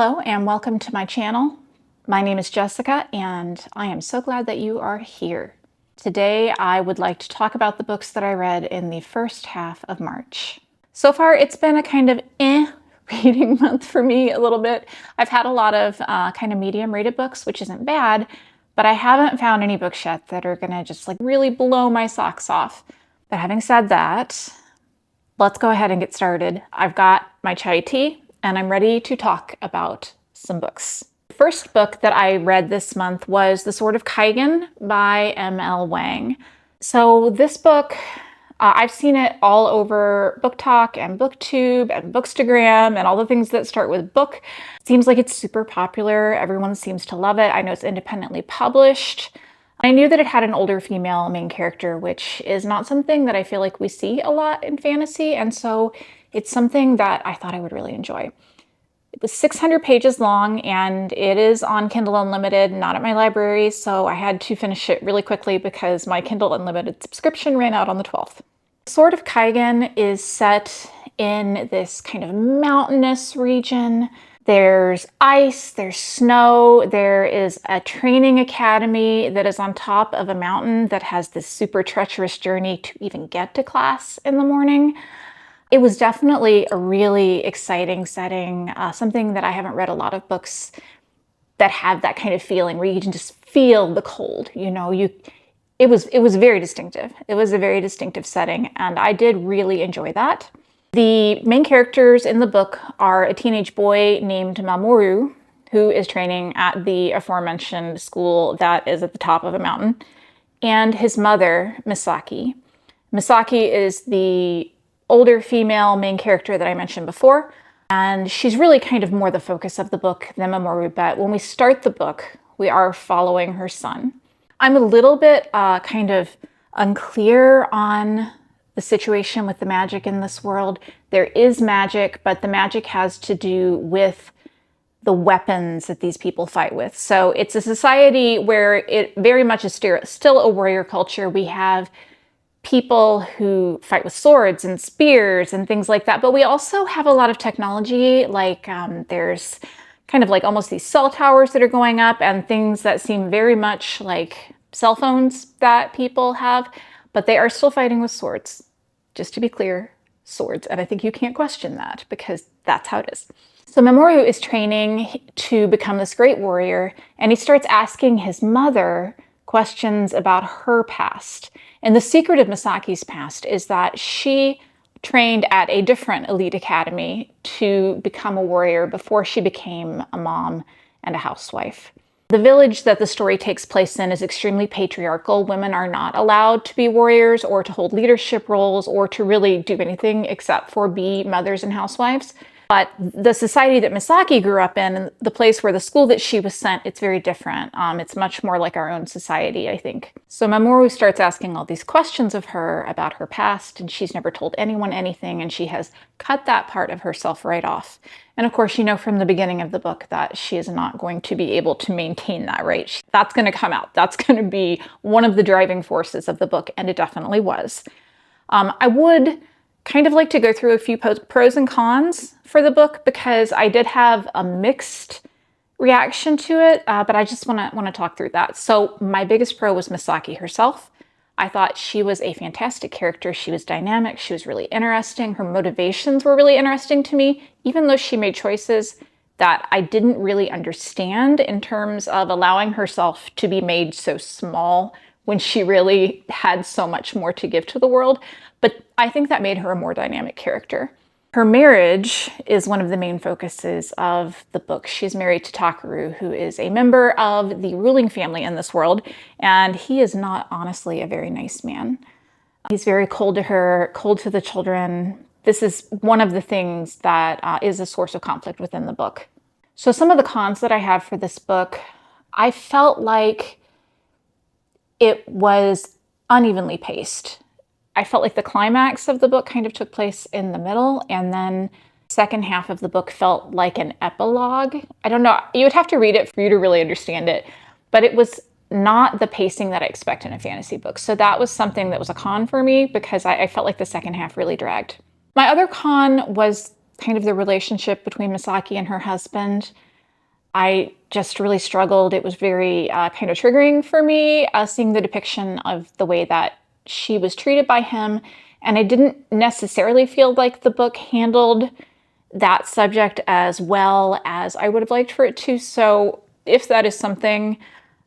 Hello and welcome to my channel. My name is Jessica and I am so glad that you are here. Today I would like to talk about the books that I read in the first half of March. So far it's been a kind of reading month for me a little bit. I've had a lot of kind of medium rated books, which isn't bad, but I haven't found any books yet that are gonna just like really blow my socks off. But having said that, let's go ahead and get started. I've got my chai tea and I'm ready to talk about some books. The first book that I read this month was The Sword of Kaigen by M.L. Wang. So this book, I've seen it all over Book Talk and BookTube and Bookstagram and all the things that start with book. It seems like it's super popular. Everyone seems to love it. I know it's independently published. I knew that it had an older female main character, which is not something that I feel like we see a lot in fantasy, and so it's something that I thought I would really enjoy. It was 600 pages long, and it is on Kindle Unlimited, not at my library, so I had to finish it really quickly because my Kindle Unlimited subscription ran out on the 12th. The Sword of Kaigen is set in this kind of mountainous region. There's ice, there's snow, there is a training academy that is on top of a mountain that has this super treacherous journey to even get to class in the morning. It was definitely a really exciting setting, something that I haven't read a lot of books that have that kind of feeling where you can just feel the cold, you know. It was very distinctive. It was a very distinctive setting, and I did really enjoy that. The main characters in the book are a teenage boy named Mamoru, who is training at the aforementioned school that is at the top of a mountain, and his mother, Misaki. Misaki is the older female main character that I mentioned before, and she's really kind of more the focus of the book than Mamoru, but when we start the book, we are following her son. I'm a little bit kind of unclear on the situation with the magic in this world. There is magic, but the magic has to do with the weapons that these people fight with. So it's a society where it very much is still a warrior culture. We have people who fight with swords and spears and things like that, but we also have a lot of technology, like there's kind of like almost these cell towers that are going up and things that seem very much like cell phones that people have, but they are still fighting with swords. Just to be clear, swords. And I think you can't question that because that's how it is. So Mamoru is training to become this great warrior, and he starts asking his mother questions about her past. And the secret of Misaki's past is that she trained at a different elite academy to become a warrior before she became a mom and a housewife. The village that the story takes place in is extremely patriarchal. Women are not allowed to be warriors or to hold leadership roles or to really do anything except for be mothers and housewives. But the society that Misaki grew up in, and the place where the school that she was sent, it's very different. It's much more like our own society, I think. So Mamoru starts asking all these questions of her about her past, and she's never told anyone anything, and she has cut that part of herself right off. And of course, you know from the beginning of the book that she is not going to be able to maintain that, right? That's going to come out. That's going to be one of the driving forces of the book, and it definitely was. I would kind of like to go through a few pros and cons for the book because I did have a mixed reaction to it, but I just want to talk through that. So my biggest pro was Misaki herself. I thought she was a fantastic character. She was dynamic. She was really interesting. Her motivations were really interesting to me, even though she made choices that I didn't really understand in terms of allowing herself to be made so small when she really had so much more to give to the world. But I think that made her a more dynamic character. Her marriage is one of the main focuses of the book. She's married to Takeru, who is a member of the ruling family in this world, and he is not honestly a very nice man. He's very cold to her, cold to the children. This is one of the things that is a source of conflict within the book. So some of the cons that I have for this book, I felt like it was unevenly paced. I felt like the climax of the book kind of took place in the middle, and then the second half of the book felt like an epilogue. I don't know, you would have to read it for you to really understand it, but it was not the pacing that I expect in a fantasy book. So that was something that was a con for me because I felt like the second half really dragged. My other con was kind of the relationship between Misaki and her husband. I just really struggled. It was very kind of triggering for me, seeing the depiction of the way that she was treated by him. And I didn't necessarily feel like the book handled that subject as well as I would have liked for it to. So if that is something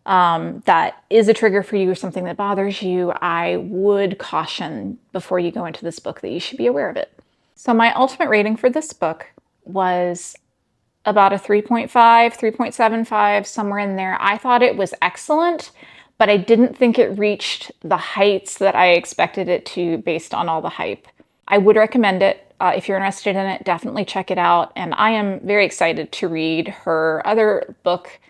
that is a trigger for you or something that bothers you, I would caution before you go into this book that you should be aware of it. So my ultimate rating for this book was about a 3.5, 3.75, somewhere in there. I thought it was excellent, but I didn't think it reached the heights that I expected it to based on all the hype. I would recommend it. If you're interested in it, definitely check it out. And I am very excited to read her other book,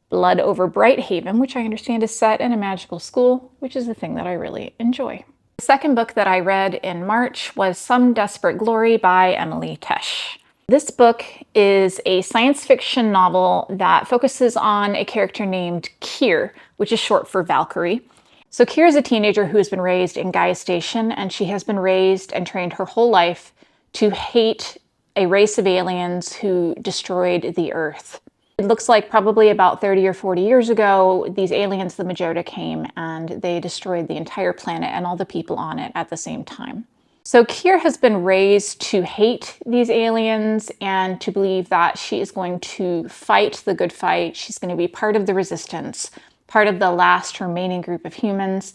Blood over Brighthaven, which I understand is set in a magical school, which is the thing that I really enjoy. The second book that I read in March was Some Desperate Glory by Emily Tesh. This book is a science fiction novel that focuses on a character named Kier, which is short for Valkyrie. So Kier is a teenager who has been raised in Gaia Station, and she has been raised and trained her whole life to hate a race of aliens who destroyed the Earth. It looks like probably about 30 or 40 years ago, these aliens, the Majota, came and they destroyed the entire planet and all the people on it at the same time. So Kier has been raised to hate these aliens and to believe that she is going to fight the good fight. She's going to be part of the resistance, part of the last remaining group of humans,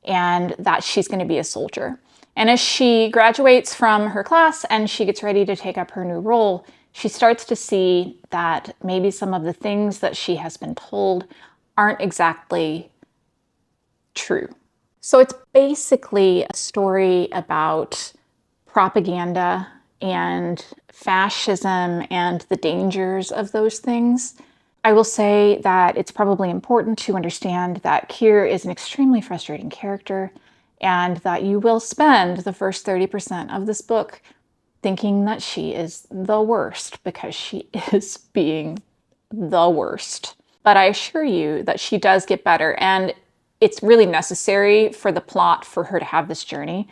and that she's going to be a soldier. And as she graduates from her class and she gets ready to take up her new role, she starts to see that maybe some of the things that she has been told aren't exactly true. So it's basically a story about propaganda and fascism and the dangers of those things. I will say that it's probably important to understand that Kier is an extremely frustrating character and that you will spend the first 30% of this book thinking that she is the worst because she is being the worst. But I assure you that she does get better, and it's really necessary for the plot for her to have this journey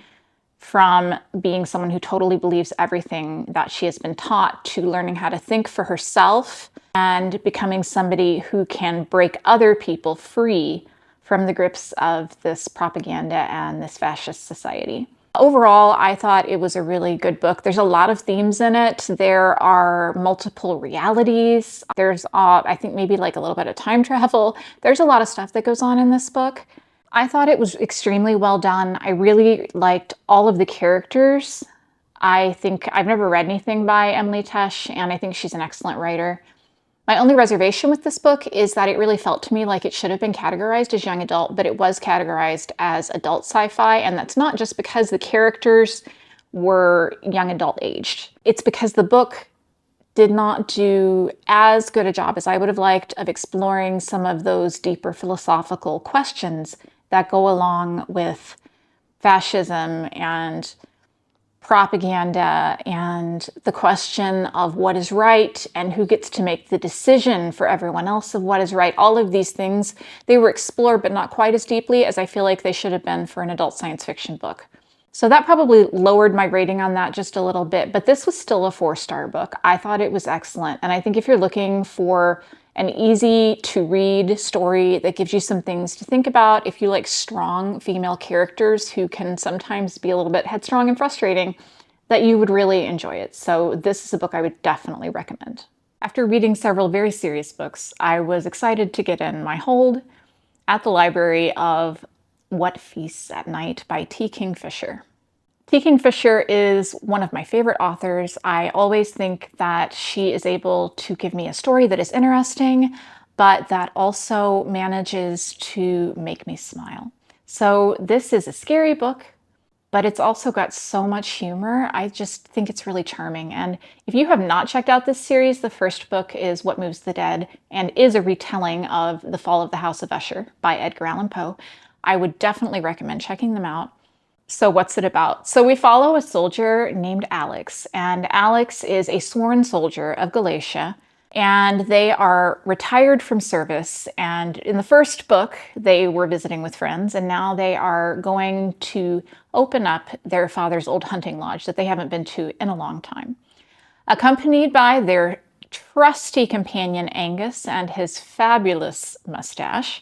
from being someone who totally believes everything that she has been taught to learning how to think for herself and becoming somebody who can break other people free from the grips of this propaganda and this fascist society. Overall, I thought it was a really good book. There's a lot of themes in it. There are multiple realities. There's, I think, maybe like a little bit of time travel. There's a lot of stuff that goes on in this book. I thought it was extremely well done. I really liked all of the characters. I think I've never read anything by Emily Tesh, and I think she's an excellent writer. My only reservation with this book is that it really felt to me like it should have been categorized as young adult, but it was categorized as adult sci-fi, and that's not just because the characters were young adult aged. It's because the book did not do as good a job as I would have liked of exploring some of those deeper philosophical questions that go along with fascism and propaganda and the question of what is right and who gets to make the decision for everyone else of what is right. All of these things, they were explored, but not quite as deeply as I feel like they should have been for an adult science fiction book. So that probably lowered my rating on that just a little bit, but this was still a 4-star book. I thought it was excellent. And I think if you're looking for an easy to read story that gives you some things to think about, if you like strong female characters who can sometimes be a little bit headstrong and frustrating, that you would really enjoy it. So this is a book I would definitely recommend. After reading several very serious books, I was excited to get in my hold at the library of What Feasts at Night by KingFisher. KingFisher is one of my favorite authors. I always think that she is able to give me a story that is interesting, but that also manages to make me smile. So this is a scary book, but it's also got so much humor. I just think it's really charming. And if you have not checked out this series, the first book is What Moves the Dead and is a retelling of The Fall of the House of Usher by Edgar Allan Poe. I would definitely recommend checking them out. So what's it about? So we follow a soldier named Alex, and Alex is a sworn soldier of Galatia, and they are retired from service. And in the first book, they were visiting with friends, and now they are going to open up their father's old hunting lodge that they haven't been to in a long time. Accompanied by their trusty companion Angus and his fabulous mustache,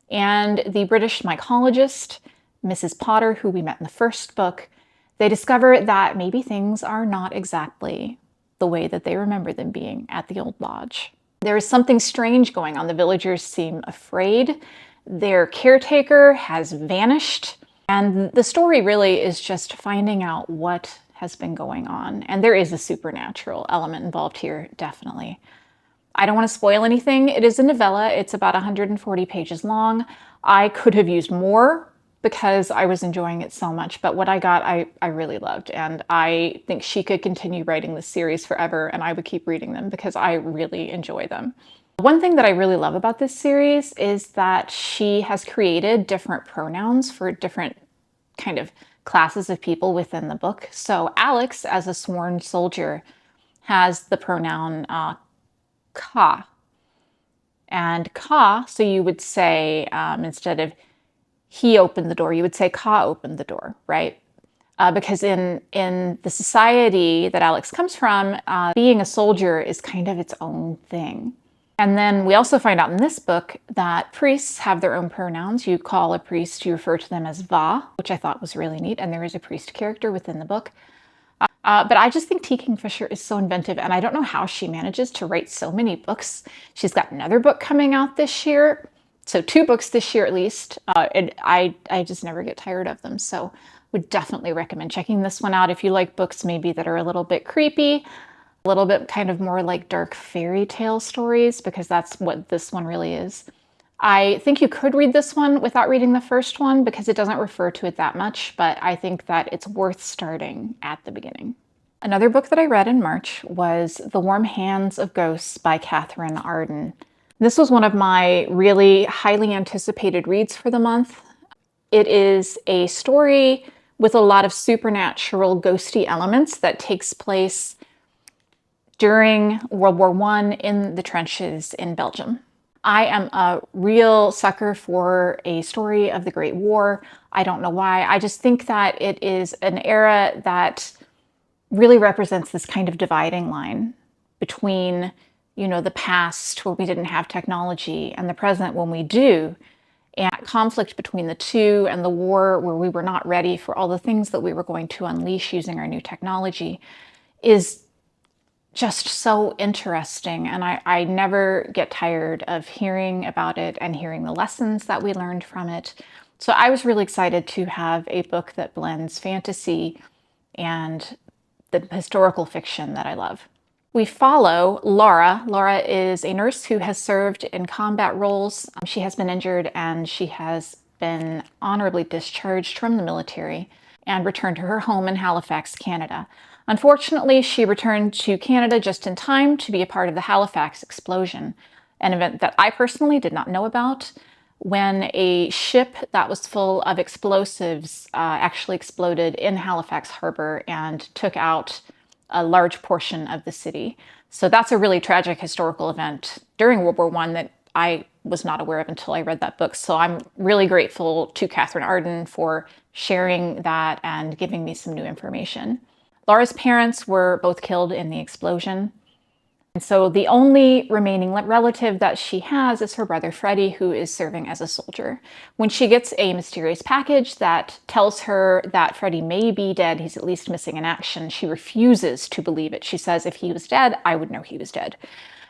and the British mycologist, Mrs. Potter, who we met in the first book. They discover that maybe things are not exactly the way that they remember them being at the old lodge. There is something strange going on. The villagers seem afraid. Their caretaker has vanished. And the story really is just finding out what has been going on. And there is a supernatural element involved here, definitely. I don't want to spoil anything. It is a novella. It's about 140 pages long. I could have used more because I was enjoying it so much, but what I got, I really loved. And I think she could continue writing this series forever, and I would keep reading them because I really enjoy them. One thing that I really love about this series is that she has created different pronouns for different kind of classes of people within the book. So Alex, as a sworn soldier, has the pronoun ka. And ka, so you would say, instead of he opened the door, you would say ka opened the door, right? Because in the society that Alex comes from, being a soldier is kind of its own thing. And then we also find out in this book that priests have their own pronouns. You call a priest, you refer to them as va, which I thought was really neat. And there is a priest character within the book. But I just think KingFisher is so inventive, and I don't know how she manages to write so many books. She's got another book coming out this year. So 2 books this year at least. And I just never get tired of them. So would definitely recommend checking this one out if you like books maybe that are a little bit creepy, a little bit kind of more like dark fairy tale stories, because that's what this one really is. I think you could read this one without reading the first one because it doesn't refer to it that much, but I think that it's worth starting at the beginning. Another book that I read in March was The Warm Hands of Ghosts by Katherine Arden. This was one of my really highly anticipated reads for the month. It is a story with a lot of supernatural ghosty elements that takes place during World War I in the trenches in Belgium. I am a real sucker for a story of the Great War. I don't know why. I just think that it is an era that really represents this kind of dividing line between, you know, the past where we didn't have technology and the present when we do, and conflict between the two, and the war where we were not ready for all the things that we were going to unleash using our new technology is just so interesting, and I never get tired of hearing about it and hearing the lessons that we learned from it. So I was really excited to have a book that blends fantasy and the historical fiction that I love. We follow Laura. Laura is a nurse who has served in combat roles. She has been injured and she has been honorably discharged from the military and returned to her home in Halifax, Canada. Unfortunately, she returned to Canada just in time to be a part of the Halifax explosion, an event that I personally did not know about, when a ship that was full of explosives actually exploded in Halifax Harbor and took out a large portion of the city. So that's a really tragic historical event during World War I that I was not aware of until I read that book. So I'm really grateful to Katherine Arden for sharing that and giving me some new information. Laura's parents were both killed in the explosion. And so the only remaining relative that she has is her brother Freddie, who is serving as a soldier. When she gets a mysterious package that tells her that Freddie may be dead, he's at least missing in action, she refuses to believe it. She says, if he was dead, I would know he was dead.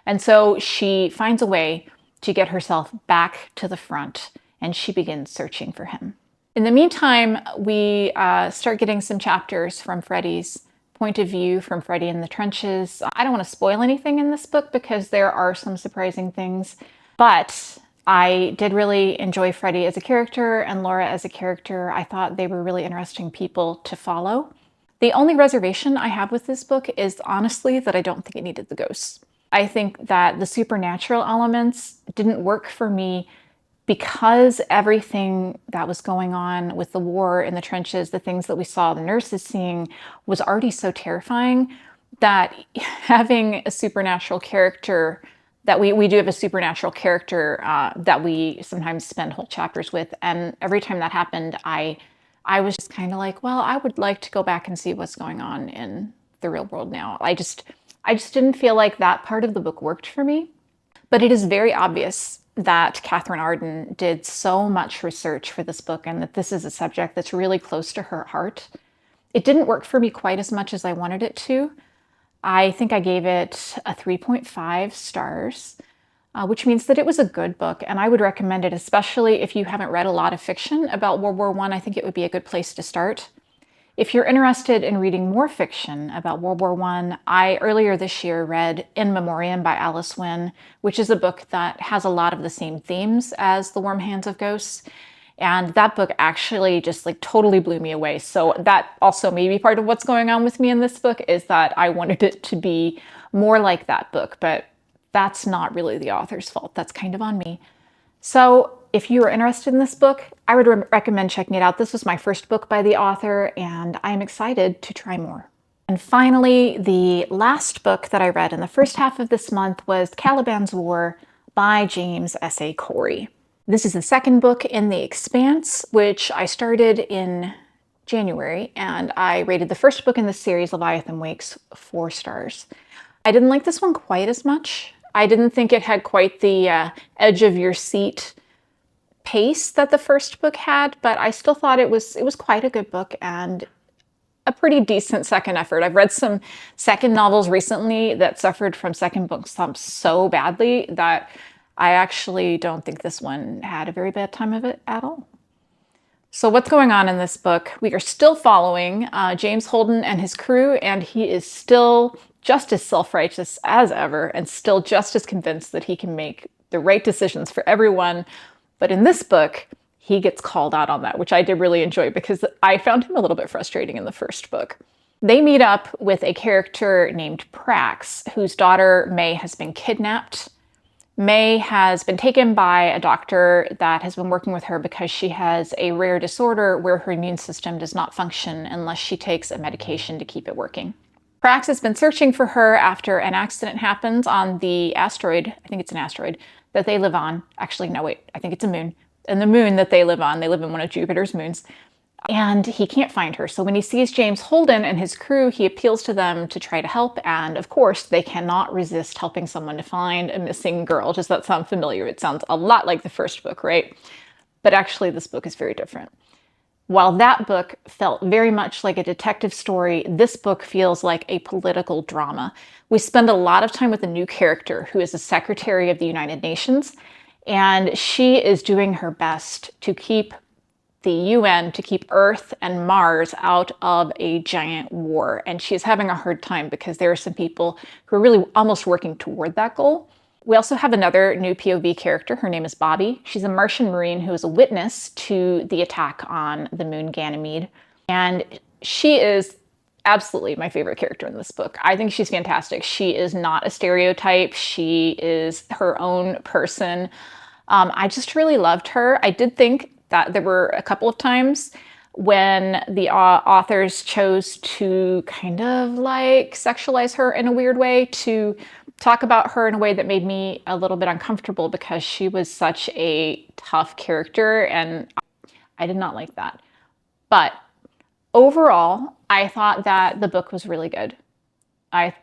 And so she finds a way to get herself back to the front, and she begins searching for him. In the meantime, we start getting some chapters from Freddie's point of view, from Freddie in the trenches. I don't want to spoil anything in this book because there are some surprising things, but I did really enjoy Freddie as a character and Laura as a character. I thought they were really interesting people to follow. The only reservation I have with this book is honestly that I don't think it needed the ghosts. I think that the supernatural elements didn't work for me because everything that was going on with the war in the trenches, the things that we saw the nurses seeing, was already so terrifying that having a supernatural character, that we do have a supernatural character that we sometimes spend whole chapters with. And every time that happened, I was just kind of like, well, I would like to go back and see what's going on in the real world now. I just didn't feel like that part of the book worked for me. But it is very obvious that Katherine Arden did so much research for this book and that this is a subject that's really close to her heart. It didn't work for me quite as much as I wanted it to. I think I gave it a 3.5 stars, which means that it was a good book, and I would recommend it, especially if you haven't read a lot of fiction about World War I. I think it would be a good place to start. If you're interested in reading more fiction about World War I earlier this year read In Memoriam by Alice Wynne, which is a book that has a lot of the same themes as The Warm Hands of Ghosts. And that book actually just like totally blew me away. So that also may be part of what's going on with me in this book, is that I wanted it to be more like that book, but that's not really the author's fault. That's kind of on me. So if you are interested in this book, I would recommend checking it out. This was my first book by the author, and I'm excited to try more. And finally, the last book that I read in the first half of this month was Caliban's War by James S.A. Corey. This is the second book in The Expanse, which I started in January, and I rated the first book in the series, Leviathan Wakes, 4 stars. I didn't like this one quite as much. I didn't think it had quite the edge of your seat pace that the first book had, but I still thought it was quite a good book and a pretty decent second effort. I've read some second novels recently that suffered from second book slumps so badly that I actually don't think this one had a very bad time of it at all. So what's going on in this book? We are still following James Holden and his crew, and he is still just as self-righteous as ever and still just as convinced that he can make the right decisions for everyone. But in this book, he gets called out on that, which I did really enjoy because I found him a little bit frustrating in the first book. They meet up with a character named Prax, whose daughter May has been kidnapped. May has been taken by a doctor that has been working with her because she has a rare disorder where her immune system does not function unless she takes a medication to keep it working. Prax has been searching for her after an accident happens on the asteroid, I think it's an asteroid, that they live on. Actually, no, wait, I think it's a moon. And the moon that they live on, they live in one of Jupiter's moons. And he can't find her. So when he sees James Holden and his crew, he appeals to them to try to help. And of course, they cannot resist helping someone to find a missing girl. Does that sound familiar? It sounds a lot like the first book, right? But actually, this book is very different. While that book felt very much like a detective story, this book feels like a political drama. We spend a lot of time with a new character who is the Secretary of the United Nations, and she is doing her best to keep the UN, to keep Earth and Mars out of a giant war. And she's having a hard time because there are some people who are really almost working toward that goal. We also have another new POV character. Her name is Bobby. She's a Martian Marine who is a witness to the attack on the moon Ganymede. And she is absolutely my favorite character in this book. I think she's fantastic. She is not a stereotype. She is her own person. I just really loved her. I did think that there were a couple of times when the authors chose to kind of like sexualize her in a weird way, to talk about her in a way that made me a little bit uncomfortable because she was such a tough character and I did not like that. But overall, I thought that the book was really good. I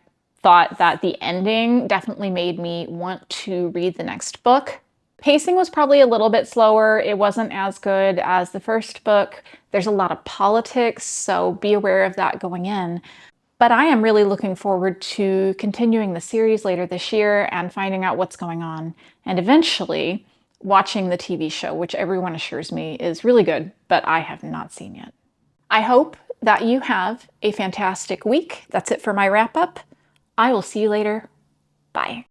thought that the ending definitely made me want to read the next book. Pacing was probably a little bit slower. It wasn't as good as the first book. There's a lot of politics, so be aware of that going in. But I am really looking forward to continuing the series later this year and finding out what's going on, and eventually watching the TV show, which everyone assures me is really good, but I have not seen yet. I hope that you have a fantastic week. That's it for my wrap up. I will see you later. Bye.